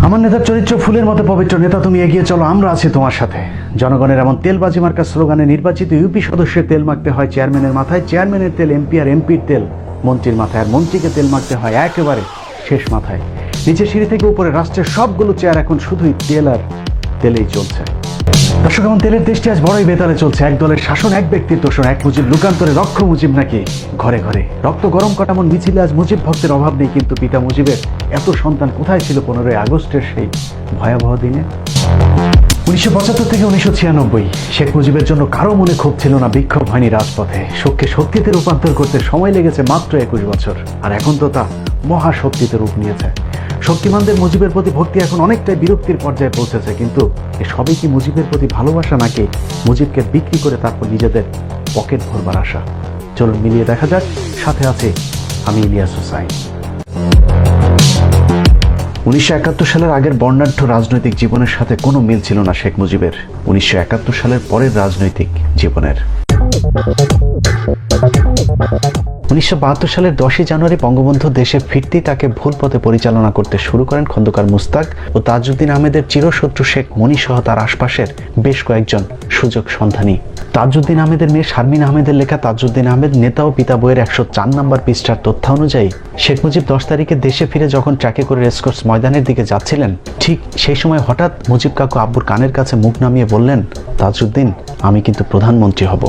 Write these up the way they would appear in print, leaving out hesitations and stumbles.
আমার নেতার চরিত্র ফুলের মতো পবিত্র। নেতা, তুমি এগিয়ে চলো, আমরা আছি তোমার সাথে। জনগণের এমন তেলবাজি মার্কা স্লোগানে নির্বাচিত ইউপি সদস্যের তেল মাখতে হয় চেয়ারম্যানের মাথায়, চেয়ারম্যানের তেল এমপি আর এমপির তেল মন্ত্রীর মাথায়, আর মন্ত্রীকে তেল মাখতে হয় একেবারে শেষ মাথায়। নিচের সিঁড়ি থেকে উপরে রাষ্ট্রের সবগুলো চেয়ার এখন শুধুই তেল আর তেলেই চলছে। দর্শক, এমন তেলের দেশটি আজ বড়ই বেতালে চলছে। এক দলের শাসন, এক ব্যক্তির তোষণ, এক মুজিব লুকান্তরে রক্ষ মুজিব নাকি ঘরে ঘরে। রক্ত গরম কাটামন মিছিলে আজ মুজিব ভক্তের অভাব নেই, কিন্তু পিতা মুজিবের এত সন্তান কোথায় ছিল 15ই আগস্টের সেই ভয়াবহ দিনে? 1975 থেকে 1996 শেখ মুজিবের জন্য কারো মনে ক্ষোভ ছিল না, বিক্ষোভ হয়নি রাজপথে। শোককে শক্তিতে রূপান্তর করতে সময় লেগেছে মাত্র 21 বছর, আর এখন তো তা মহাশক্তিতে রূপ নিয়েছে। শক্তিমানদের মুজিবের প্রতি ভক্তি এখন অনেকটাই বিরক্তির পর্যায়ে পৌঁছেছে, কিন্তু এ সবই কি মুজিবের প্রতি ভালোবাসা, নাকি মুজিবকে বিক্রি করে তারপর নিজেদের পকেট ভরবার আশা? চলুন মিলিয়ে দেখা যাক। সাথে আছে আমি ইলিয়াস হোসাইন। 1971 সালের আগের বর্ণাঢ্য রাজনৈতিক জীবনের সাথে কোনো মিল ছিল না শেখ মুজিবের 1971 সালের পরের রাজনৈতিক জীবনের। 1972 সালের 10ই জানুয়ারি বঙ্গবন্ধু দেশে ফিরতেই তাকে ভুল পথে পরিচালনা করতে শুরু করেন খন্দকার মুস্তাক ও তাজউদ্দিন আহমেদের চিরশত্রু শেখ মনি সহ তার আশপাশের বেশ কয়েকজন সুযোগ সন্ধানী। তাজউদ্দিন আহমেদের মেয়ে শারমিন আহমেদের লেখা তাজউদ্দিন আহমেদ নেতা ও পিতা বইয়ের 104 নম্বর পৃষ্ঠার তথ্য অনুযায়ী শেখ মুজিব 10 তারিখে দেশে ফিরে যখন ট্রাকে করে রেসকোর্স ময়দানের দিকে যাচ্ছিলেন, ঠিক সেই সময় হঠাৎ মুজিব কাকু আব্বুর কানের কাছে মুখ নামিয়ে বললেন, তাজউদ্দিন, আমি কিন্তু প্রধানমন্ত্রী হব।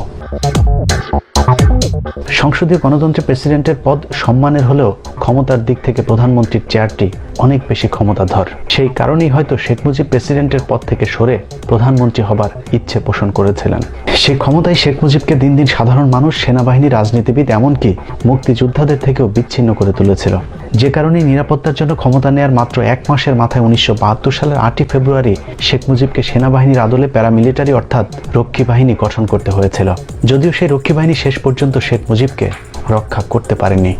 সংসদীয় গণতন্ত্রে প্রেসিডেন্টের পদ সম্মানের হলেও ক্ষমতার দিক থেকে প্রধানমন্ত্রীর চেয়ারটি অনেক বেশি ক্ষমতাধর। সেই কারণেই হয়তো শেখ মুজিব প্রেসিডেন্টের পদ থেকে সরে প্রধানমন্ত্রী হবার ইচ্ছে পোষণ করেছিলেন। সেই ক্ষমতায় শেখ মুজিবকে দিন দিন সাধারণ মানুষ, সেনাবাহিনী, রাজনীতিবিদ, এমনকি মুক্তিযোদ্ধাদের থেকেও বিচ্ছিন্ন করে তুলেছিল। যে কারণে নিরাপত্তার জন্য ক্ষমতা নেয়ার মাত্র 1 মাসের মাথায় 1972 সালের 8ই ফেব্রুয়ারি শেখ মুজিবকে সেনাবাহিনীর আদলে প্যারামিলিটারি অর্থাৎ রক্ষী বাহিনী গঠন করতে হয়েছিল। যদিও সেই রক্ষী বাহিনী শেষ পর্যন্ত শেখ মুজিবকে রক্ষা করতে পারেনি,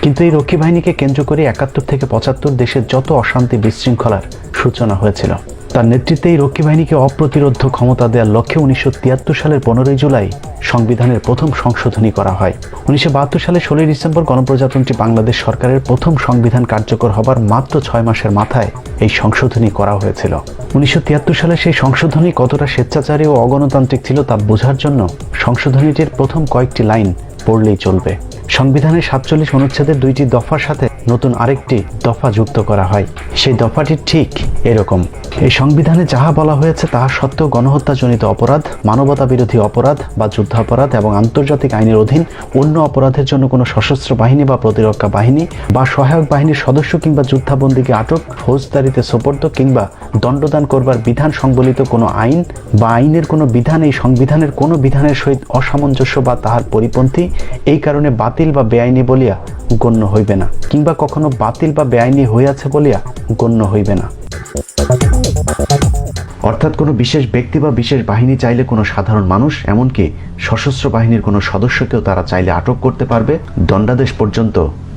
কিন্তু এই রক্ষী বাহিনীকে কেন্দ্র করে 71 থেকে 75 দেশের যত অশান্তি বিশৃঙ্খলার সূচনা হয়েছিল, তার নেতৃত্বে এই রক্ষী বাহিনীকে অপ্রতিরোধ্য ক্ষমতা দেওয়ার লক্ষ্যে 1973 সালের 15ই জুলাই সংবিধানের প্রথম সংশোধনী করা হয়। 1972 সালে 16ই ডিসেম্বর গণপ্রজাতন্ত্রী বাংলাদেশ সরকারের প্রথম সংবিধান কার্যকর হবার মাত্র 6 মাসের মাথায় এই সংশোধনী করা হয়েছিল। 1973 সালে সেই সংশোধনী কতটা স্বেচ্ছাচারী ও অগণতান্ত্রিক ছিল তা বোঝার জন্য সংশোধনীটির প্রথম কয়েকটি লাইন পড়লেই চলবে। সংবিধানের 47 অনুচ্ছেদের 2টি দফার সাথে নতুন আরেকটি দফা যুক্ত করা হয়। সেই দফাটি ঠিক এরকম: এই সংবিধানে যাহা বলা হয়েছে তাহা সত্ত্বেও গণহত্যাজনিত অপরাধ, মানবতা বিরোধী অপরাধ বা যুদ্ধাপরাধ এবং আন্তর্জাতিক আইনের অধীন অন্য অপরাধের জন্য কোনো সশস্ত্র বাহিনী বা প্রতিরক্ষা বাহিনী বা সহায়ক বাহিনীর সদস্য কিংবা যুদ্ধাবন্দীকে আটক, ফৌজদারিতে সোপর্দ কিংবা দণ্ডদান করবার বিধান সংবলিত কোনো আইন বা আইনের কোনো বিধান এই সংবিধানের কোনো বিধানের সহিত অসামঞ্জস্য বা তাহার পরিপন্থী এই কারণে বাতিল বা বেআইনি বলিয়া গণ্য হইবে না, কিংবা কখনো বাতিল বা বেআইনি হইয়াছে বলিয়া গণ্য হইবে না। অর্থাৎ কোনো বিশেষ ব্যক্তি বা বিশেষ বাহিনী চাইলে কোনো সাধারণ মানুষ, এমনকি সশস্ত্র বাহিনীর কোনো সদস্যকেও তারা চাইলে আটক করতে পারবে, দণ্ডাদেশ পর্যন্ত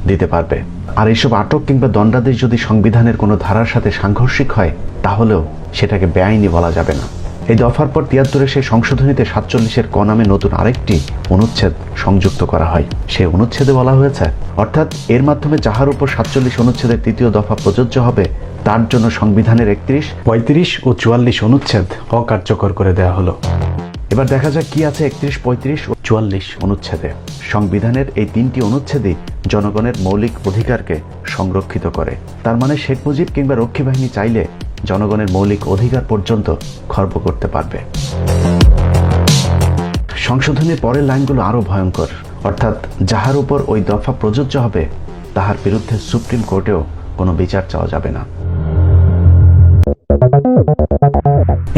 দিতে পারবে। আর এইসব আটক কিংবা দণ্ডাদেশ যদি সংবিধানের কোনো ধারার সাথে সাংঘর্ষিক হয়, তাহলেও সেটাকে বেআইনি বলা যাবে না। এই দফার পর 73 সেই সংশোধনীতে 47-এর ক নামে নতুন আরেকটি অনুচ্ছেদ সংযুক্ত করা হয়। সেই অনুচ্ছেদে বলা হয়েছে, অর্থাৎ এর মাধ্যমে যাহার উপর 47 অনুচ্ছেদের 3য় দফা প্রযোজ্য হবে তার জন্য সংবিধানের 31, 35 ও 44 অনুচ্ছেদ অকার্যকর করে দেওয়া হলো। এবার দেখা যাক কি আছে 31, 35 ও 44 অনুচ্ছেদে। সংবিধানের এই 3টি অনুচ্ছেদই জনগণের মৌলিক অধিকারকে সংরক্ষিত করে। তার মানে শেখ মুজিব কিংবা রক্ষী বাহিনী চাইলে জনগণের মৌলিক অধিকার পর্যন্ত খর্ব করতে পারবে। সংশোধনের পরের লাইনগুলো আরো ভয়ঙ্কর, অর্থাৎ যাহার উপর ওই দফা প্রযোজ্য হবে তাহার বিরুদ্ধে সুপ্রিম কোর্টেও কোনো বিচার চাওয়া যাবে না।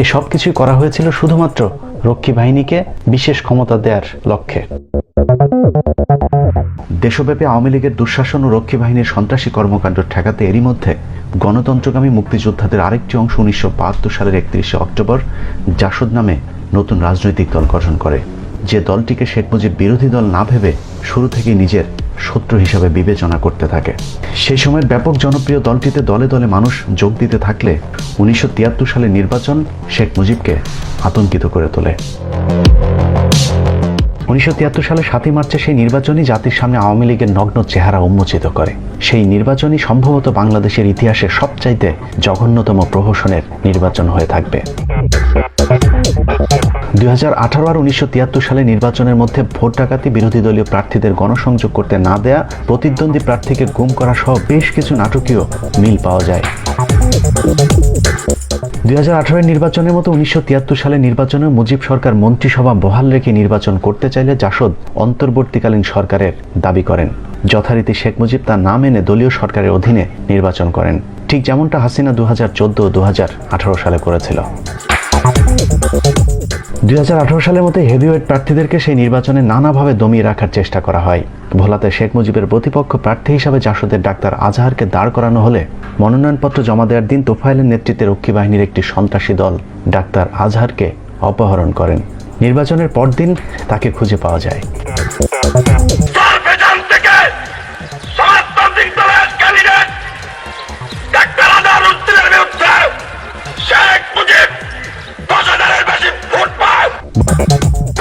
এই সব কিছুই করা হয়েছিল শুধুমাত্র রক্ষী বাহিনীকে বিশেষ ক্ষমতা দেওয়ার লক্ষ্যে। দেশব্যাপী আওয়ামী লীগের দুঃশাসন ও রক্ষী বাহিনীর সন্ত্রাসী কর্মকাণ্ড ঠেকাতে এরই মধ্যে গণতন্ত্রগামী মুক্তিযোদ্ধাদের আরেকটি অংশ 1972 সালের 31শে অক্টোবর জাসদ নামে নতুন রাজনৈতিক দল গঠন করে, যে দলটিকে শেখ মুজিব বিরোধী দল না ভেবে শুরু থেকেই নিজের শত্রু হিসাবে বিবেচনা করতে থাকে। সেই সময়ের ব্যাপক জনপ্রিয় দলটিতে দলে দলে মানুষ যোগ দিতে থাকলে 1973 সালের নির্বাচন শেখ মুজিবকে আতঙ্কিত করে তোলে। 1973 সালে 7 মার্চে সেই নির্বাচনই জাতির সামনে আওয়ামী লীগের নগ্ন চেহারা উন্মোচিত করে। সেই নির্বাচনই সম্ভবত বাংলাদেশের ইতিহাসে সবচাইতে জঘন্যতম প্রহসনের নির্বাচন হয়ে থাকবে। 2018 আর 1973 সালে নির্বাচনের মধ্যে ভোট ডাকাতি, বিরোধী দলীয় প্রার্থীদের গণসংযোগ করতে না দেয়া, প্রতিদ্বন্দ্বী প্রার্থীকে গুম করা সহ বেশ কিছু নাটকীয় মিল পাওয়া যায়। 2018 নির্বাচনের মতো 1973 সালে নির্বাচনে মুজিব সরকার মন্ত্রিসভা বহাল রেখে নির্বাচন করতে চাইলে জাসদ অন্তর্বর্তীকালীন সরকারের দাবি করেন। যথারীতি শেখ মুজিব তা না মেনে দলীয় সরকারের অধীনে নির্বাচন করেন, ঠিক যেমনটা হাসিনা 2014 ও 2018 সালে করেছিল। 2018 সালের মতো হেভিওয়েট প্রার্থীদেরকে সেই নির্বাচনে নানাভাবে দমিয়ে রাখার চেষ্টা করা হয়। ভোলাতে শেখ মুজিবের প্রতিপক্ষ প্রার্থী হিসাবে জাসদের ডাক্তার আজহারকে দাঁড় করানো হলে মনোনয়নপত্র জমা দেওয়ার দিন তোফায়েলের নেতৃত্বে রক্ষী বাহিনীর একটি সন্ত্রাসী দল ডাক্তার আজহারকে অপহরণ করেন। নির্বাচনের পরদিন তাকে খুঁজে পাওয়া যায়।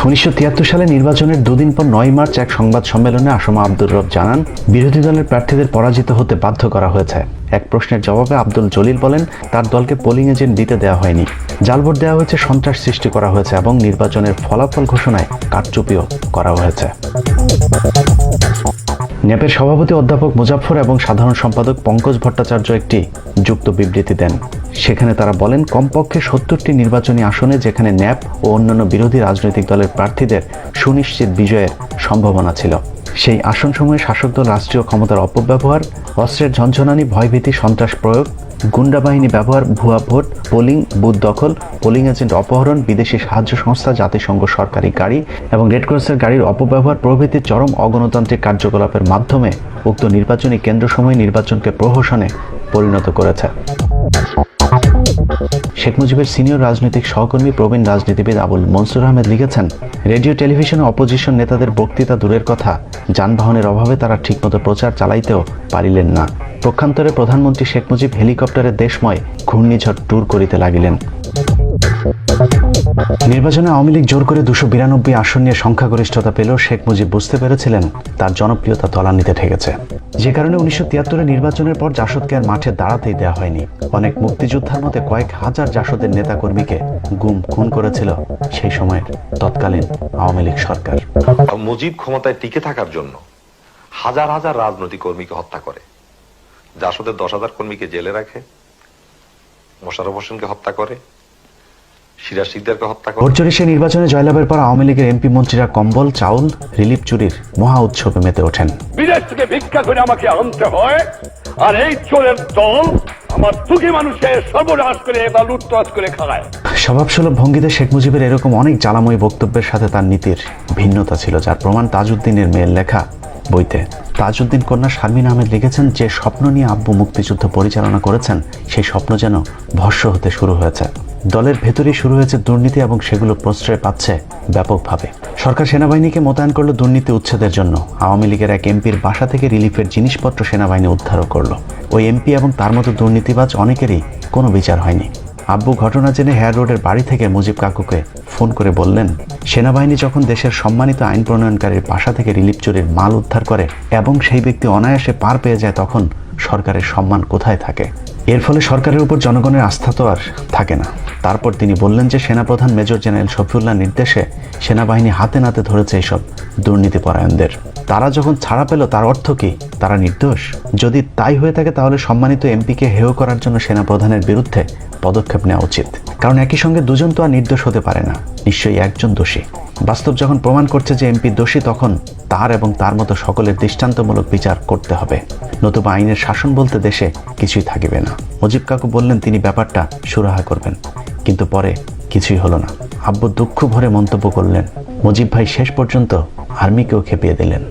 উনিশশো 1973 সালে নির্বাচনের দুদিন পর 9 মার্চ এক সংবাদ সম্মেলনে আসমা আব্দুর রব জানান, বিরোধী দলের প্রার্থীদের পরাজিত হতে বাধ্য করা হয়েছে। এক প্রশ্নের জবাবে আব্দুল জলিল বলেন, তার দলকে পোলিং এজেন্ট দিতে দেওয়া হয়নি, জালভোট দেওয়া হয়েছে, সন্ত্রাস সৃষ্টি করা হয়েছে এবং নির্বাচনের ফলাফল ঘোষণায় কারচুপিও করা হয়েছে। ন্যাপের সভাপতি অধ্যাপক মুজাফফর এবং সাধারণ সম্পাদক পঙ্কজ ভট্টাচার্য একটি যুক্ত বিবৃতি দেন। সেখানে তারা বলেন, কমপক্ষে 70টি নির্বাচনী আসনে যেখানে ন্যাপ ও অন্যান্য বিরোধী রাজনৈতিক দলের প্রার্থীদের সুনিশ্চিত বিজয়ের সম্ভাবনা ছিল, সেই আসনসমূহে শাসক দল রাষ্ট্রীয় ক্ষমতার অপব্যবহার, অস্ত্রের ঝনঝনানি, ভয়ভীতি, সন্ত্রাস প্রয়োগ, গুন্ডা বাহিনী ব্যবহার, ভুয়া ভোট, পোলিং বুথ দখল, পোলিং এজেন্ট অপহরণ, বিদেশি সাহায্য সংস্থা, জাতিসংঘ সরকারি গাড়ি এবং রেডক্রসের গাড়ির অপব্যবহার প্রভৃতি চরম অগণতান্ত্রিক কার্যকলাপের মাধ্যমে উক্ত নির্বাচনী কেন্দ্রসমূহে নির্বাচনকে প্রহসনে পরিণত করেছে। শেখ মুজিবের সিনিয়র রাজনৈতিক সহকর্মী প্রবীণ রাজনীতিবিদ আবুল মনসুর আহমেদ লিখেছেন, রেডিও টেলিভিশনে অপোজিশন নেতাদের বক্তৃতা দূরের কথা, যানবাহনের অভাবে তারা ঠিকমতো প্রচার চালাইতেও পারিলেন না। পক্ষান্তরে প্রধানমন্ত্রী শেখ মুজিব হেলিকপ্টারে দেশময় ঘূর্ণিঝড় ট্যুর করিতে লাগিলেন। নির্বাচনে আওয়ামী লীগ জোর করে 292 আসন নিয়ে সংখ্যাগরিষ্ঠতা পেলেও শেখ মুজিব বুঝতে পেরেছিলেন তার জনপ্রিয়তা তলানিতে ঠেকেছে, যে কারণে 1973 নির্বাচনের পর জাসদকে আর মাঠে দাঁড়াতেই দেওয়া হয়নি। অনেক মুক্তিযোদ্ধার মতে কয়েক হাজার জাসদের নেতাকর্মীকে গুম খুন করেছিল সেই সময়ের তৎকালীন আওয়ামী লীগ সরকার। মুজিব ক্ষমতায় টিকে থাকার জন্য হাজার হাজার রাজনৈতিক কর্মীকে হত্যা করে, জাসদের 10,000 কর্মীকে জেলে রাখে, মোশাররফ হোসেনকে হত্যা করে, সিরাজ শিকদারকে হত্যা করে। ভোট চুরি নির্বাচনে জয়লাভের পর আওয়ামী লীগের এমপি মন্ত্রীরা কম্বল, চাউল, রিলিফ চুরির মহা উৎসবে মেতে ওঠেন। বিদেশ থেকে ভিক্ষা করে আমাকে আনতে হয়, আর এই চোরের দল আমার দুঃখী মানুষের সর্বনাশ করে বা লুটতরাজ করে খায়। স্বভাবসুলভ ভঙ্গিতে শেখ মুজিবের এরকম অনেক জ্বালাময়ী বক্তব্যের সাথে তার নীতির ভিন্নতা ছিল, যার প্রমাণ তাজউদ্দিনের মেয়ের লেখা বইতে। তাজউদ্দিন কন্যা শারমিন আহমেদ লিখেছেন, যে স্বপ্ন নিয়ে আব্বু মুক্তিযুদ্ধ পরিচালনা করেছেন সেই স্বপ্ন যেন ভস্ম হতে শুরু হয়েছে। দলের ভেতরেই শুরু হয়েছে দুর্নীতি এবং সেগুলো প্রশ্রয় পাচ্ছে ব্যাপকভাবে। সরকার সেনাবাহিনীকে মোতায়েন করলো দুর্নীতি উচ্ছেদের জন্য। আওয়ামী লীগের এক এমপির বাসা থেকে রিলিফের জিনিসপত্র সেনাবাহিনী উদ্ধারও করলো। ওই এমপি এবং তার মতো দুর্নীতিবাজ অনেকেরই কোনো বিচার হয়নি। আব্বু ঘটনা জেনে হেয়ার রোডের বাড়ি থেকে মুজিব কাকুকে ফোন করে বললেন, সেনাবাহিনী যখন দেশের সম্মানিত আইন প্রণয়নকারীর বাসা থেকে রিলিফ চুরির মাল উদ্ধার করে এবং সেই ব্যক্তি অনায়াসে পার পেয়ে যায়, তখন সরকারের সম্মান কোথায় থাকে? এর ফলে সরকারের উপর জনগণের আস্থা তো আর থাকে না। তারপর তিনি বললেন যে সেনাপ্রধান মেজর জেনারেল শফিউল্লাহর নির্দেশে সেনাবাহিনী হাতে নাতে ধরেছে এইসব দুর্নীতিপরায়ণদের। তারা যখন ছাড়া পেল তার অর্থ কি? তারা নির্দোষ? যদি তাই হয়ে থাকে তাহলে সম্মানিত এমপিকে হেয় করার জন্য সেনাপ্রধানের বিরুদ্ধে পদক্ষেপ নেওয়া উচিত, কারণ একই সঙ্গে দুজন তো আর নির্দোষ হতে পারে না, নিশ্চয়ই একজন দোষী। বাস্তব যখন প্রমাণ করছে যে এমপি দোষী, তখন তার এবং তার মতো সকলের দৃষ্টান্তমূলক বিচার করতে হবে, নতুবা আইনের শাসন বলতে দেশে কিছুই থাকিবে না। মুজিব কাকু বললেন তিনি ব্যাপারটা সুরাহা করবেন, কিন্তু পরে কিছুই হলো না। আব্বু দুঃখ ভরে মন্তব্য করলেন, মুজিব ভাই শেষ পর্যন্ত আর্মিকেও খেপিয়ে দিলেন।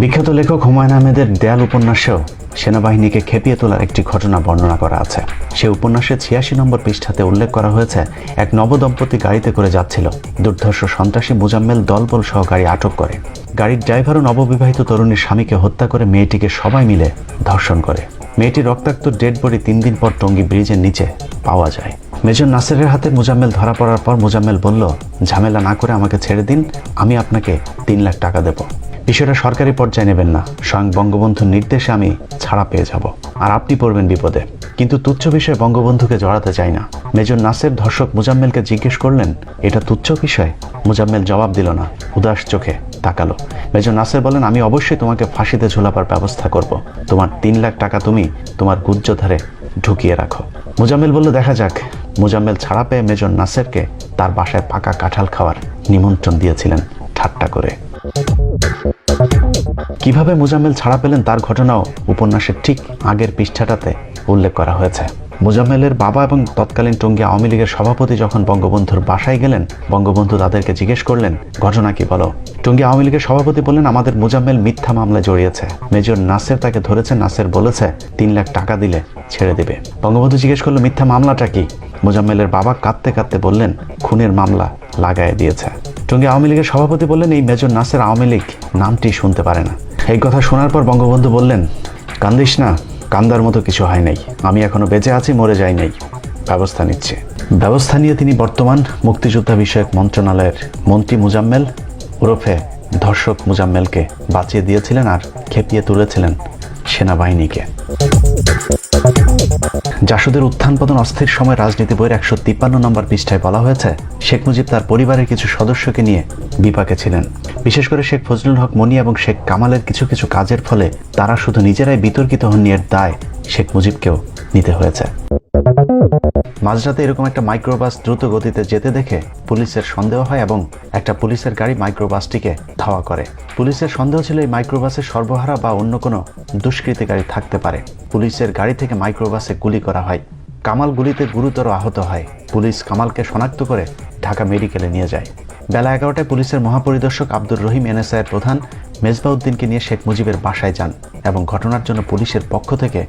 বিখ্যাত লেখক হুমায়ুন আহমেদের দেয়াল উপন্যাসেও সেনাবাহিনীকে খেপিয়ে তোলার একটি ঘটনা বর্ণনা করা আছে। সে উপন্যাসে 86 নম্বর পৃষ্ঠাতে উল্লেখ করা হয়েছে, এক নবদম্পতি গাড়িতে করে যাচ্ছিল। দুর্ধর্ষ সন্ত্রাসী মুজাম্মেল দলবল সহ গাড়ি আটক করে। গাড়ির ড্রাইভারও নববিবাহিত তরুণীর স্বামীকে হত্যা করে মেয়েটিকে সবাই মিলে ধর্ষণ করে। মেয়েটির রক্তাক্ত ডেড বডি 3 দিন পর টঙ্গী ব্রিজের নিচে পাওয়া যায়। মেজর নাসেরের হাতে মোজাম্মেল ধরা পড়ার পর মোজাম্মেল বলল, ঝামেলা না করে আমাকে ছেড়ে দিন, আমি আপনাকে 3 লাখ টাকা দেব। বিষয়টা সরকারি পর্যায়ে নেবেন না, স্বয়ং বঙ্গবন্ধুর নির্দেশে আমি ছাড়া পেয়ে যাব, আর আপনি পড়বেন বিপদে। কিন্তু তুচ্ছ বিষয়ে বঙ্গবন্ধুকে জড়াতে চাই না। মেজর নাসের ধর্ষক মোজাম্মেলকে জিজ্ঞেস করলেন, এটা তুচ্ছ বিষয়? মোজাম্মেল জবাব দিল না, উদাস চোখে তাকালো। মেজর নাসের বলেন, আমি অবশ্যই তোমাকে ফাঁসিতে ঝোলাবার ব্যবস্থা করব। তোমার 3 লাখ টাকা তুমি তোমার গুজ্জধারে ঢুকিয়ে রাখো। মোজাম্মেল বলল, দেখা যাক। মোজাম্মেল ছাড়া পেয়ে মেজর নাসেরকে তার বাসায় পাকা কাঁঠাল খাওয়ার নিমন্ত্রণ দিয়েছিলেন ঠাট্টা করে। কিভাবে মোজাম্মেল ছাড়া পেলেন তার ঘটনাও উপন্যাসের ঠিক আগের পৃষ্ঠাটাতে উল্লেখ করা হয়েছে। মোজাম্মেলের বাবা এবং তৎকালীন টঙ্গী আওয়ামী লীগের সভাপতি যখন বঙ্গবন্ধুর বাসায় গেলেন, বঙ্গবন্ধু তাদেরকে জিজ্ঞেস করলেন, ঘটনা কি বলো? টঙ্গী আওয়ামী লীগের সভাপতি বললেন, আমাদের মোজাম্মেল মিথ্যা মামলায় জড়িয়েছে, মেজর নাসের তাকে ধরেছে, নাসের বলেছে 3 লাখ টাকা দিলে ছেড়ে দিবে। বঙ্গবন্ধু জিজ্ঞেস করলো, মিথ্যা মামলাটা কি? মোজাম্মেলের বাবা কাঁদতে কাঁদতে বললেন, খুনের মামলা লাগায় দিয়েছে। টঙ্গী আওয়ামী লীগের সভাপতি বললেন, এই মেজর নাসের আওয়ামী লীগ নামটি শুনতে পারে না। এই কথা শোনার পর বঙ্গবন্ধু বললেন, কান্দিস না, কান্দার মতো কিছু হয় নাই, আমি এখনো বেঁচে আছি, মরে যাই নাই, ব্যবস্থা নিচ্ছে। ব্যবস্থা নিয়ে তিনি বর্তমান মুক্তিযোদ্ধা বিষয়ক মন্ত্রণালয়ের মন্ত্রী মোজাম্মেল ওরফে ধর্ষক মোজাম্মেলকে বাঁচিয়ে দিয়েছিলেন আর খেপিয়ে তুলেছিলেন সেনাবাহিনীকে। জাসদের উত্থান পতন অস্থির সময় রাজনীতি বইয়ের 153 নম্বর পৃষ্ঠায় বলা হয়েছে, শেখ মুজিব তার পরিবারের কিছু সদস্যকে নিয়ে বিপাকে ছিলেন। বিশেষ করে শেখ ফজলুল হক মনি এবং শেখ কামালের কিছু কিছু কাজের ফলে তারা শুধু নিজেরাই বিতর্কিত হননি, এর দায় শেখ মুজিবকেও নিতে হয়েছে। মাঝরাতে এরকম একটা মাইক্রোবাস দ্রুত গতিতে যেতে দেখে পুলিশের সন্দেহ হয় এবং একটা পুলিশের গাড়ি মাইক্রোবাসটিকে ধাওয়া করে। পুলিশের সন্দেহ ছিল এই মাইক্রোবাসে সর্বহারা বা অন্য কোনো দুষ্কৃতিকারী থাকতে পারে। পুলিশের গাড়ি থেকে মাইক্রোবাসে গুলি করা হয়। কামাল গুলিতে গুরুতর আহত হয়। পুলিশ কামালকে শনাক্ত করে ঢাকা মেডিকেলে নিয়ে যায়। বেলা 11টায় পুলিশের মহাপরিদর্শক আব্দুর রহিম এনএসআইয়ের প্রধান মেজবাউদ্দিনকে নিয়ে শেখ মুজিবের বাসায় যান এবং ঘটনার জন্য পুলিশের পক্ষ থেকে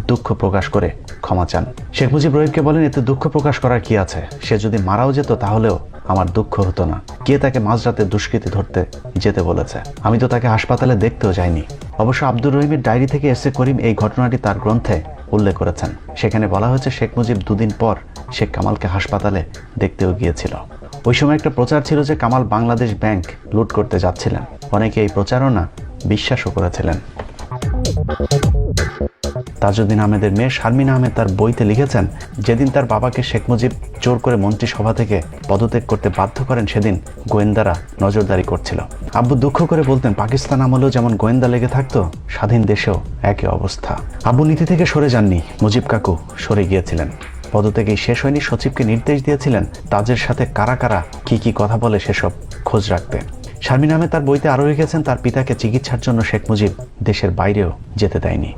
দুঃখ প্রকাশ করে ক্ষমা চান। শেখ মুজিব রহিমকে বলেন, এতে দুঃখ প্রকাশ করার কি আছে? সে যদি মারাও যেত তাহলেও আমার দুঃখ হতো না। কে তাকে মাঝরাতে দুষ্কৃতী ধরতে যেতে বলেছে? আমি তো তাকে হাসপাতালে দেখতেও যাইনি। অবশ্য আব্দুর রহিমের ডায়েরি থেকে এসে করিম এই ঘটনাটি তার গ্রন্থে উল্লেখ করেছেন। সেখানে বলা হয়েছে, শেখ মুজিব 2 দিন পর শেখ কামালকে হাসপাতালে দেখতেও গিয়েছিল। ওই সময় একটা প্রচার ছিল যে কামাল বাংলাদেশ ব্যাংক লুট করতে যাচ্ছিলেন। অনেকে এই প্রচারণা বিশ্বাসও করেছিলেন। তাজউদ্দিন আহমেদের মেয়ে শারমিন আহমেদ তার বইতে লিখেছেন, যেদিন তার বাবাকে শেখ মুজিব জোর করে মন্ত্রিসভা থেকে পদত্যাগ করতে বাধ্য করেন, সেদিন গোয়েন্দারা নজরদারি করছিল। আব্বু দুঃখ করে বলতেন, পাকিস্তান আমলেও যেমন গোয়েন্দা লেগে থাকতো, স্বাধীন দেশেও একই অবস্থা। আব্বু নীতি থেকে সরে যাননি, মুজিব কাকু সরে গিয়েছিলেন। পদত্যাগেই শেষ হয়নি, সচিবকে নির্দেশ দিয়েছিলেন তাজের সাথে কারা কারা কি কথা বলে সেসব খোঁজ রাখতে। শারমিন আহমেদ তার বইতে আরও লিখেছেন, তার পিতাকে চিকিৎসার জন্য শেখ মুজিব দেশের বাইরেও যেতে দেয়নি।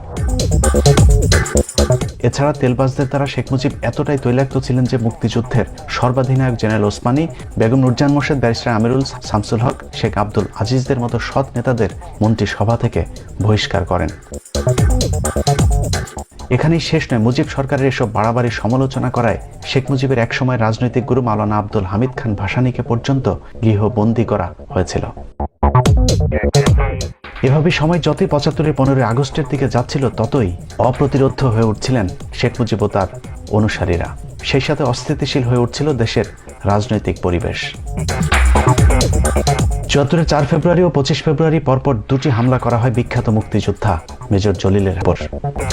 এছাড়া তেলবাজদের দ্বারা শেখ মুজিব এতটাই তৈলাক্ত ছিলেন যে মুক্তিযুদ্ধের সর্বাধিনায়ক জেনারেল ওসমানী, বেগম নূরজাহান মোর্শেদ, ব্যারিস্টার আমিরুল শামসুল হক, শেখ আব্দুল আজিজদের মতো সৎ নেতাদের মন্ত্রিসভা থেকে বহিষ্কার করেন। এখানেই শেষ নয়, মুজিব সরকারের এসব বাড়াবাড়ি সমালোচনা করায় শেখ মুজিবের একসময় রাজনৈতিক গুরু মাওলানা আব্দুল হামিদ খান ভাসানীকে পর্যন্ত গৃহবন্দী করা হয়েছিল। এভাবে সময় যতই 75-এর 15 আগস্টের দিকে যাচ্ছিল, ততই অপ্রতিরোধ্য হয়ে উঠছিলেন শেখ মুজিব ও তার অনুসারীরা। সেই সাথে অস্থিতিশীল হয়ে উঠছিল দেশের রাজনৈতিক পরিবেশ। 74-এর 4 ফেব্রুয়ারি ও 25 ফেব্রুয়ারি পরপর 2টি হামলা করা হয় বিখ্যাত মুক্তিযোদ্ধা মেজর জলিলের উপর।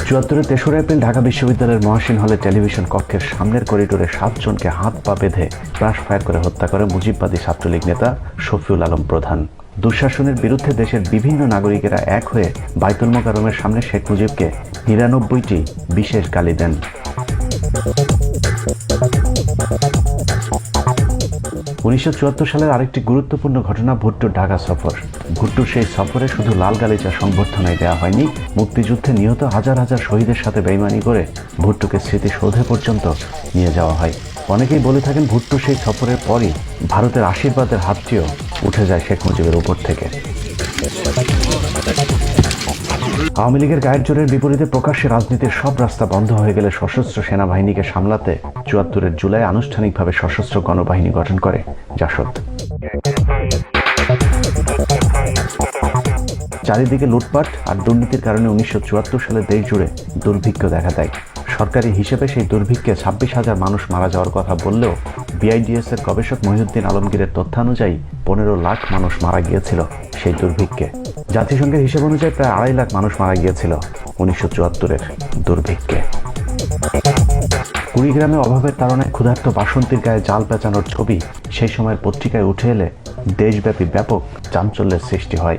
74-এর 3রা এপ্রিল ঢাকা বিশ্ববিদ্যালয়ের মহাসিন হলে টেলিভিশন কক্ষের সামনের করিডোরে 7 জনকে হাত পা বেঁধে ক্রাশ ফায়ার করে হত্যা করে মুজিববাদী ছাত্রলীগ নেতা শফিউল আলম প্রধান। দুঃশাসনের বিরুদ্ধে দেশের বিভিন্ন নাগরিকেরা এক হয়ে বাইতুল মোকাররমের সামনে শেখ মুজিবকে 99টি বিশেষ গালি দেন। 1974 সালের আরেকটি গুরুত্বপূর্ণ ঘটনা ভুট্টোর ঢাকা সফর। ভুট্টোর সেই সফরে শুধু লাল গালিচা সংবর্ধনায় দেওয়া হয়নি, মুক্তিযুদ্ধে নিহত হাজার হাজার শহীদের সাথে বেইমানি করে ভুট্টোকে স্মৃতিসৌধে পর্যন্ত নিয়ে যাওয়া হয়। অনেকেই বলে থাকেন, ভুট্টো সেই সফরের পরই ভারতের আশীর্বাদের হাতটিও উঠে যায় শেখ মুজিবের উপর থেকে। আওয়ামী লীগের গায়ের জোরের বিপরীতে প্রকাশ্যে রাজনীতির সব রাস্তা বন্ধ হয়ে গেলে সশস্ত্র সেনাবাহিনীকে সামলাতে 74-এর জুলাই আনুষ্ঠানিকভাবে সশস্ত্র গণবাহিনী গঠন করে জাসদ। চারিদিকে লুটপাট আর দুর্নীতির কারণে 1974 সালে দেশ জুড়ে দুর্ভিক্ষ দেখা দেয়। সরকারি হিসেবে সেই দুর্ভিক্ষে 26,000 মানুষ মারা যাওয়ার কথা বললেও বিআইডিএস এর গবেষক মহিউদ্দিন আলমগীরের তথ্যানুযায়ী 15 লাখ মানুষ মারা গিয়েছিল সেই দুর্ভিক্ষে। জাতিসংঘের হিসেব অনুযায়ী প্রায় 2.5 লাখ মানুষ মারা গিয়েছিল 1974-এর দুর্ভিক্ষে। কুড়িগ্রামে অভাবের কারণে ক্ষুধার্ত বাসন্তীর গায়ে জাল পেঁচানোর ছবি সেই সময়ের পত্রিকায় উঠে এলে দেশব্যাপী ব্যাপক চাঞ্চল্যের সৃষ্টি হয়।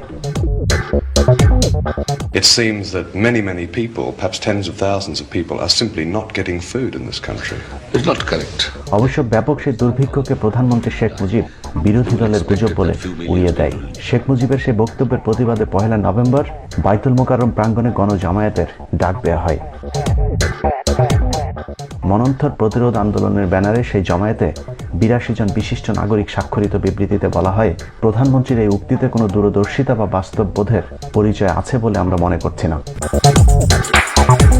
It seems that many people, perhaps tens of thousands of people, are simply not getting food in this country. It's not correct. অবশ্য ব্যাপক সেই দুর্ভিক্ষকে প্রধানমন্ত্রী শেখ মুজিব বিরোধী দলের গুজব বলে উড়িয়ে দেয়। শেখ মুজিবের সেই বক্তব্যের প্রতিবাদে 1 নভেম্বর বাইতুল মোকাররম প্রাঙ্গণে গণজামায়াতের ডাক দেয়া হয়। মনন্থর প্রতিরোধ আন্দোলনের ব্যানারে সেই জমায়েতে 82 জন বিশিষ্ট নাগরিক স্বাক্ষরিত বিবৃতিতে বলা হয়, প্রধানমন্ত্রীর এই উক্তিতে কোনো দূরদর্শিতা বা বাস্তব বোধের পরিচয় আছে বলে আমরা মনে করছি না।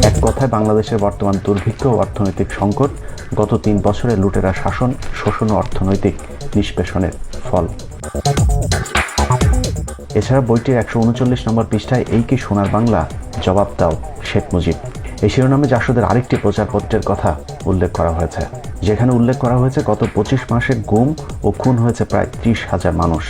এক কথায় বাংলাদেশের বর্তমান দুর্ভিক্ষ ও অর্থনৈতিক সংকট গত 3 বছরের লুটেরা শাসন, শোষণ ও অর্থনৈতিক নিষ্পেষণের ফল। এছাড়া বইটির 139 নম্বর পৃষ্ঠায় এই কি সোনার বাংলা, জবাব দাও শেখ মুজিব, এই শিরোনামে জাসদের আরেকটি প্রচারপত্রের কথা উল্লেখ করা হয়েছে, যেখানে উল্লেখ করা হয়েছে গত 25 মাসে গুম ও খুন হয়েছে প্রায় 30,000 মানুষ।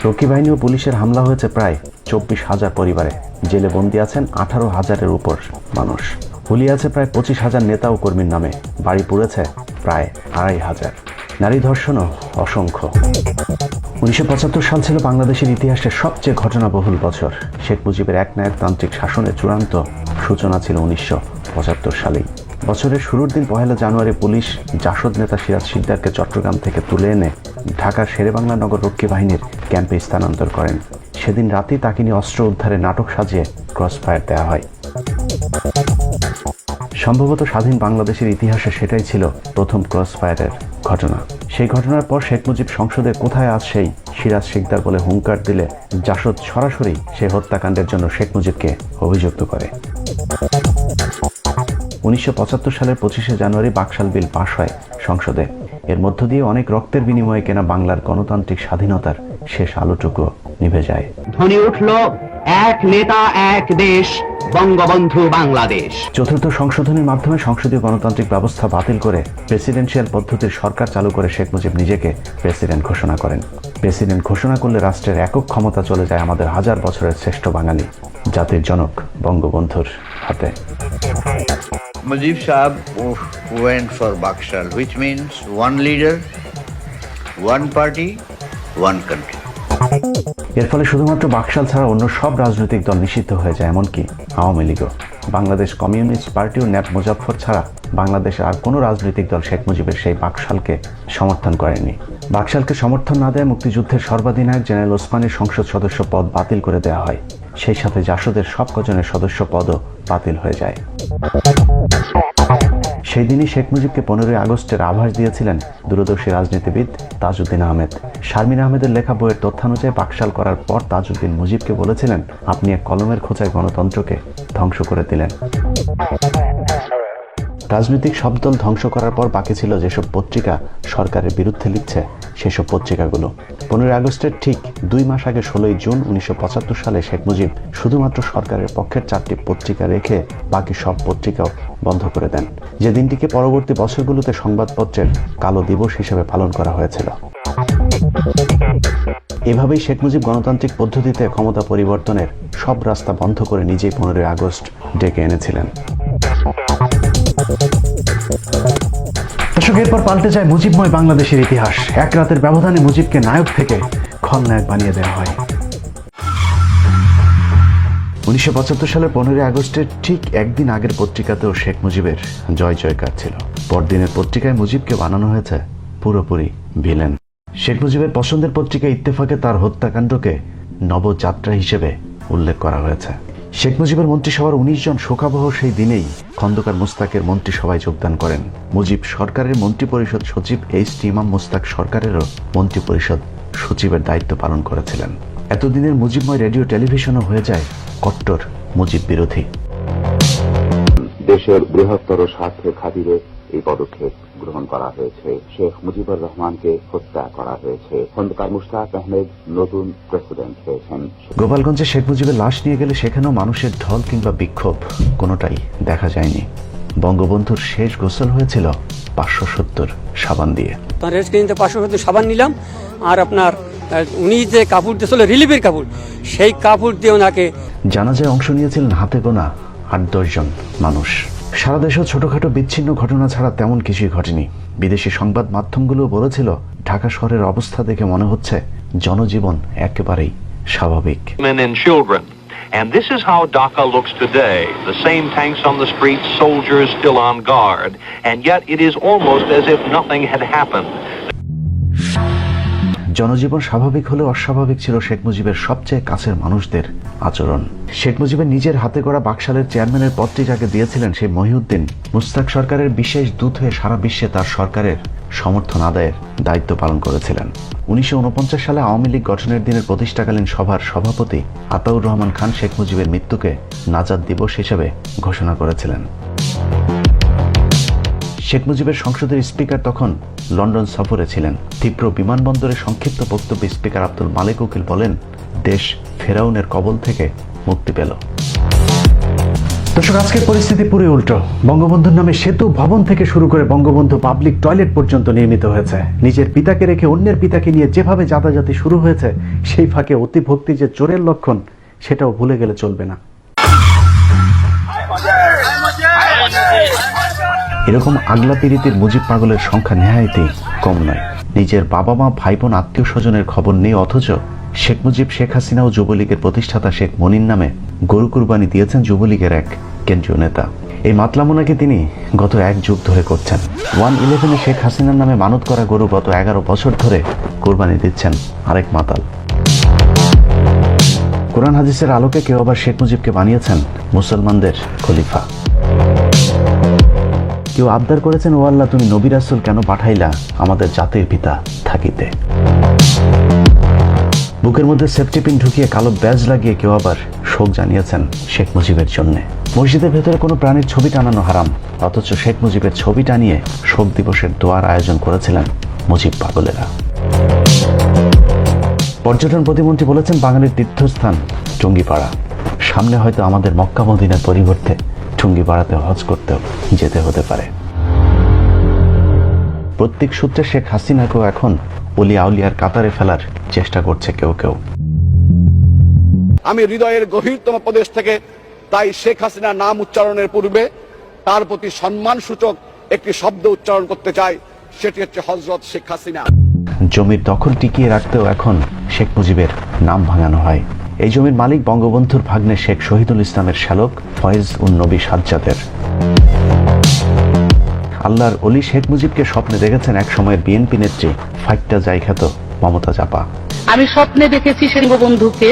রক্ষী বাহিনী ও পুলিশের হামলা হয়েছে প্রায় 24,000 পরিবারে, জেলে বন্দী আছেন 18,000-এর উপর মানুষ, হুলিয়ে আছে প্রায় 25,000 নেতা ও কর্মীর নামে, বাড়ি পুড়েছে প্রায় 2,500, নারী ধর্ষণও অসংখ্য। 1975 সাল ছিল বাংলাদেশের ইতিহাসের সবচেয়ে ঘটনাবহুল বছর। শেখ মুজিবের একনায়কতান্ত্রিক শাসনের চূড়ান্ত সূচনা ছিল 1975 সালেই। বছরের শুরুর দিন 1 জানুয়ারি পুলিশ জাসদ নেতা সিরাজ শিকদারকে চট্টগ্রাম থেকে তুলে এনে ঢাকার শেরেবাংলা নগর রক্ষী বাহিনীর ক্যাম্পে স্থানান্তর করেন। সেদিন রাতেই তাকে নিয়ে অস্ত্র উদ্ধারে নাটক সাজিয়ে ক্রসফায়ার দেওয়া হয়। সম্ভবত স্বাধীন বাংলাদেশের ইতিহাসে সেটাই ছিল প্রথম ক্রসফায়ারের ঘটনা। সেই ঘটনার পর শেখ মুজিব সংসদে কোথায় আজ সেই সিরাজ শিকদার বলে হুঙ্কার দিলে জাসদ সরাসরি সেই হত্যাকাণ্ডের জন্য শেখ মুজিবকে অভিযুক্ত করে। 1975 সালের 25শে জানুয়ারি বাকশাল বিল পাশ হয় সংসদে। এর মধ্য দিয়ে অনেক রক্তের বিনিময়ে কেনা বাংলার গণতান্ত্রিক স্বাধীনতার শেষ আলোটুকু নিভে যায়। ধ্বনি উঠল, এক নেতা এক দেশ, বঙ্গবন্ধু বাংলাদেশ। চতুর্থ সংশোধনীর মাধ্যমে সংসদীয় গণতান্ত্রিক ব্যবস্থা বাতিল করে প্রেসিডেন্সিয়াল পদ্ধতির সরকার চালু করে শেখ মুজিব নিজেকে প্রেসিডেন্ট ঘোষণা করেন। প্রেসিডেন্ট ঘোষণা করলে রাষ্ট্রের একক ক্ষমতা চলে যায় আমাদের 1000 বছরের শ্রেষ্ঠ বাঙালি জাতির জনক বঙ্গবন্ধুর হাতে। Mujib Saab went for Bakshal, which means one leader, one party, one country. এর ফলে শুধুমাত্র বাকশাল ছাড়া অন্য সব রাজনৈতিক দল নিষিদ্ধ হয়ে যায়, এমনকি আওয়ামী লীগও। বাংলাদেশ কমিউনিস্ট পার্টি ও ন্যাপ মুজাফফর ছাড়া বাংলাদেশের আর কোনো রাজনৈতিক দল শেখ মুজিবের সেই বাকশালকে সমর্থন করেনি। বাকশালকে সমর্থন না দেয় মুক্তিযুদ্ধের সর্বাধিনায়ক জেনারেল ওসমানীর সংসদ সদস্য পদ বাতিল করে দেওয়া হয়। সেই সাথে জাসদের সব কজনের সদস্য পদও বাতিল হয়ে যায়। সেই দিনই শেখ মুজিবকে 15 আগস্টের আভাস দিয়েছিলেন দূরদর্শী রাজনীতিবিদ তাজউদ্দিন আহমেদ। শারমিন আহমেদের লেখা বইয়ের তথ্যানুযায়ী বাকশাল করার পর তাজউদ্দিন মুজিবকে বলেছিলেন, আপনি এক কলমের খোঁচায় গণতন্ত্রকে ধ্বংস করে দিলেন। রাজনৈতিক সব দল ধ্বংস করার পর বাকি ছিল যেসব পত্রিকা সরকারের বিরুদ্ধে লিখছে সেসব পত্রিকাগুলো। 15 আগস্টের ঠিক 2 মাস আগে 16 জুন 1975 সালে শেখ মুজিব শুধুমাত্র সরকারের পক্ষের 4টি পত্রিকা রেখে বাকি সব পত্রিকাও বন্ধ করে দেন, যে দিনটিকে পরবর্তী বছরগুলোতে সংবাদপত্রের কালো দিবস হিসেবে পালন করা হয়েছিল। এভাবেই শেখ মুজিব গণতান্ত্রিক পদ্ধতিতে ক্ষমতা পরিবর্তনের সব রাস্তা বন্ধ করে নিজেই 15 আগস্ট ডেকে এনেছিলেন। দর্শক, এরপর পাল্টে যায় মুজিবময় বাংলাদেশের ইতিহাস। এক রাতের ব্যবধানে মুজিবকে নায়ক থেকে খলনায়ক বানিয়ে দেওয়া হয়। 1975 সালের 15 আগস্টের ঠিক একদিন আগের পত্রিকাতেও শেখ মুজিবের জয় জয়কার ছিল। পরদিনের পত্রিকায় মুজিবকে বানানো হয়েছে পুরোপুরি ভিলেন। শেখ মুজিবের পছন্দের পত্রিকা ইত্তেফাকে তার হত্যাকাণ্ডকে নবযাত্রা হিসেবে উল্লেখ করা হয়েছে। শেখ মুজিবের মন্ত্রিসভার 19 জন শোকাবহ সেই দিনেই খন্দকার মুস্তাকের মন্ত্রিসভায় যোগদান করেন। মুজিব সরকারের মন্ত্রিপরিষদ সচিব এইচ.টি. ইমাম মুস্তাক সরকারেরও মন্ত্রিপরিষদ সচিবের দায়িত্ব পালন করেছিলেন। এতদিনের মুজিবময় রেডিও টেলিভিশনও হয়ে যায় কট্টর মুজিব বিরোধী। দেশের বৃহত্তর স্বার্থের খাতিরে এই পদক্ষেপ গ্রহণ করা হয়েছে। শেখ মুজিবুর রহমানকে হত্যা করা হয়েছে। খন্দকার মুশতাক আহমেদ নতুন প্রেসিডেন্ট হয়েছেন। গোপালগঞ্জে শেখ মুজিবের লাশ নিয়ে গেলে সেখানেও মানুষের ঢল কিংবা বিক্ষোভ কোনোটাই দেখা যায়নি। বঙ্গবন্ধুর শেষ গোসল হয়েছিল 570 সাবান দিয়ে। রেড ক্লিনিতে 570 সাবান নিলাম, আর আপনার উনি যে কাপড় দিয়েছিল রিলিফের কাপড়, সেই কাপড় দিয়ে ওনাকে। জানাজায় অংশ নিয়েছিলেন হাতে গোনা 8-10 জন মানুষ। সারা দেশেও ছোটখাটো বিচ্ছিন্ন ঘটনা ছাড়া তেমন কিছুই ঘটেনি। বিদেশি সংবাদ মাধ্যমগুলো বলেছিল ঢাকা শহরের অবস্থা দেখে মনে হচ্ছে জনজীবন একেবারেই স্বাভাবিক। Men and children. And this is how Dhaka looks today. The same tanks on the streets, soldiers still on guard. And yet it is almost as if nothing had happened. জনজীবন স্বাভাবিক হলেও অস্বাভাবিক ছিল শেখ মুজিবের সবচেয়ে কাছের মানুষদের আচরণ। শেখ মুজিবের নিজের হাতে গড়া বাকশালের চেয়ারম্যানের পদটি যাকে দিয়েছিলেন সেই মহিউদ্দিন মুস্তাক সরকারের বিশেষ দূত হয়ে সারা বিশ্বে তার সরকারের সমর্থন আদায়ের দায়িত্ব পালন করেছিলেন। 1949 সালে আওয়ামী লীগ গঠনের দিনের প্রতিষ্ঠাকালীন সভার সভাপতি আতাউর রহমান খান শেখ মুজিবের মৃত্যুকে নাজাত দিবস হিসেবে ঘোষণা করেছিলেন। শেখ মুজিবের সংসদের স্পিকার তখন লন্ডন সফরে ছিলেন। তীব্র বিমানবন্দরে সংক্ষিপ্ত বক্তব্যে স্পিকার আব্দুল মালেক উকিল বলেন, দেশ ফেরাউনের কবল থেকে মুক্তি পেল। দর্শক, আজকের পরিস্থিতি পুরো উল্টো। বঙ্গবন্ধুর নামে সেতু, ভবন থেকে শুরু করে বঙ্গবন্ধু পাবলিক টয়লেট পর্যন্ত নির্মিত হয়েছে। নিজের পিতাকে রেখে অন্যের পিতাকে নিয়ে যেভাবে জাতাজাতি শুরু হয়েছে, সেই ফাঁকে অতিভক্তি যে চোরের লক্ষণ, সেটাও ভুলে গেলে চলবে না। এরকম আগলা পীড়িতের মুজিব পাগলের সংখ্যা নেহায়েতই কম নয়। নিজের বাবা মা, ভাই বোন, আত্মীয় স্বজনের খবর নেই, অথচ শেখ মুজিব, শেখ হাসিনা ও যুবলীগের প্রতিষ্ঠাতা শেখ মনির নামে গরু কুরবানি দিয়েছেন যুবলীগের এক কেন্দ্রীয় নেতা। এই মাতলামোনাকে তিনি গত 1 যুগ ধরে করছেন। 111-এ শেখ হাসিনার নামে মানত করা গরু গত 11 বছর ধরে কোরবানি দিচ্ছেন আরেক মাতাল। কোরআন হাদিসের আলোকে কেউ আবার শেখ মুজিবকে বানিয়েছেন মুসলমানদের খলিফা। কেউ আবদার করেছেন, ও আল্লাহ, তুমি নবী রাসূল কেন পাঠাইলা আমাদের জাতির পিতা থাকিতে। বুকের মধ্যে সেফটি পিন ঢুকিয়ে কালো ব্যাজ লাগিয়ে কেউ আবার শোক জানিয়েছেন শেখ মুজিবের জন্য। মসজিদের ভেতরে কোনো প্রাণীর ছবি টানানো হারাম, অথচ শেখ মুজিবের ছবি টানিয়ে শোক দিবসের দোয়ার আয়োজন করেছিলেন মুজিব পাগলেরা। পর্যটন প্রতিমন্ত্রী বলেছেন, বাঙালির তীর্থস্থান টুঙ্গিপাড়া। সামনে হয়তো আমাদের মক্কা মদিনার পরিবর্তে টুঙ্গিপাড়াতে হজ করতেও যেতে হতে পারে। প্রত্যেক সূত্রে শেখ হাসিনাকেও এখন অলি আউলিয়ার কাতারে ফেলার চেষ্টা করছে কেউ কেউ। আমি হৃদয়ের গভীরতম প্রদেশ থেকে তাই শেখ হাসিনা নাম উচ্চারণের পূর্বে তার প্রতি সম্মান সূচক একটি শব্দ উচ্চারণ করতে চাই, সেটি হচ্ছে হযরত শেখ হাসিনা। জমির দখল টিকিয়ে রাখতেও এখন শেখ মুজিবের নাম ভাঙানো হয়। এই জমির মালিক বঙ্গবন্ধুর ভাগ্নে শেখ শহীদুল ইসলামের শ্যালক ফয়েজ উন নবী সাজ্জাদের। আল্লাহর অলি শেখ মুজিবকে স্বপ্নে দেখেছেন এক সময়ের বিএনপি নেত্রী ফাইটটা জায়খ্যাত মমতাজ আপা। আমি স্বপ্নে দেখেছি বঙ্গবন্ধুকে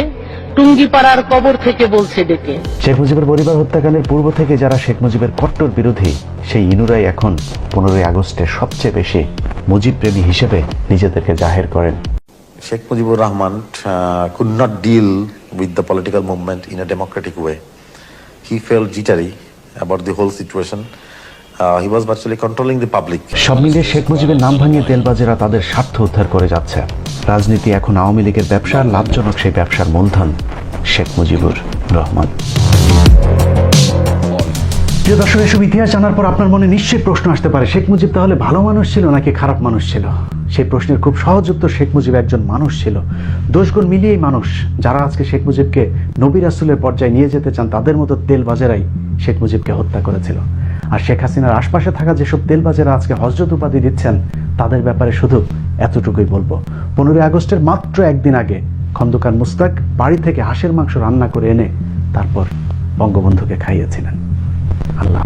টুঙ্গিপাড়ার কবর থেকে বলছে ডেকে। শেখ মুজিবের পরিবার হত্যাকাণ্ডের পূর্ব থেকে যারা শেখ মুজিবের কট্টর বিরোধী, সেই ইনুরাই এখন 15ই আগস্টে সবচেয়ে বেশি মুজিব প্রেমী হিসেবে নিজেদেরকে জাহের করেন। Sheikh Mujibur Rahman could not deal with the political movement in a democratic way. He felt jittery about the whole situation. He was virtually controlling the public. সব মিলিয়ে শেখ মুজিবের নাম ভাঙিয়ে তেলবাজেরা তাদের স্বার্থ উদ্ধার করে যাচ্ছে। রাজনীতি এখন আওয়ামী লীগের ব্যবসা, লাভজনক সেই ব্যবসার মূলধন শেখ মুজিবুর রহমান। প্রিয় দর্শক, এসব ইতিহাস জানার পর আপনার মনে নিশ্চয়ই প্রশ্ন আসতে পারে, শেখ মুজিব তাহলে ভালো মানুষ ছিল নাকি খারাপ মানুষ ছিল? সেই প্রশ্নের খুব সহজ উত্তর, শেখ মুজিব একজন মানুষ ছিল। দোষগুণ মিলিয়েই মানুষ। যারা আজকে শেখ মুজিবকে নবী রাসূলের পর্যায়ে নিয়ে যেতে চান, তাদের মতো তেলবাজেরাই শেখ মুজিবকে হত্যা করেছিল। আর শেখ হাসিনার আশপাশে থাকা যেসব তেলবাজেরা আজকে হযরত উপাধি দিচ্ছেন, তাদের ব্যাপারে শুধু এতটুকুই বলবো, 15ই আগস্টের মাত্র একদিন আগে খন্দকার মুস্তাক বাড়ি থেকে হাঁসের মাংস রান্না করে এনে তারপর বঙ্গবন্ধুকে খাইয়েছিলেন। আল্লাহ।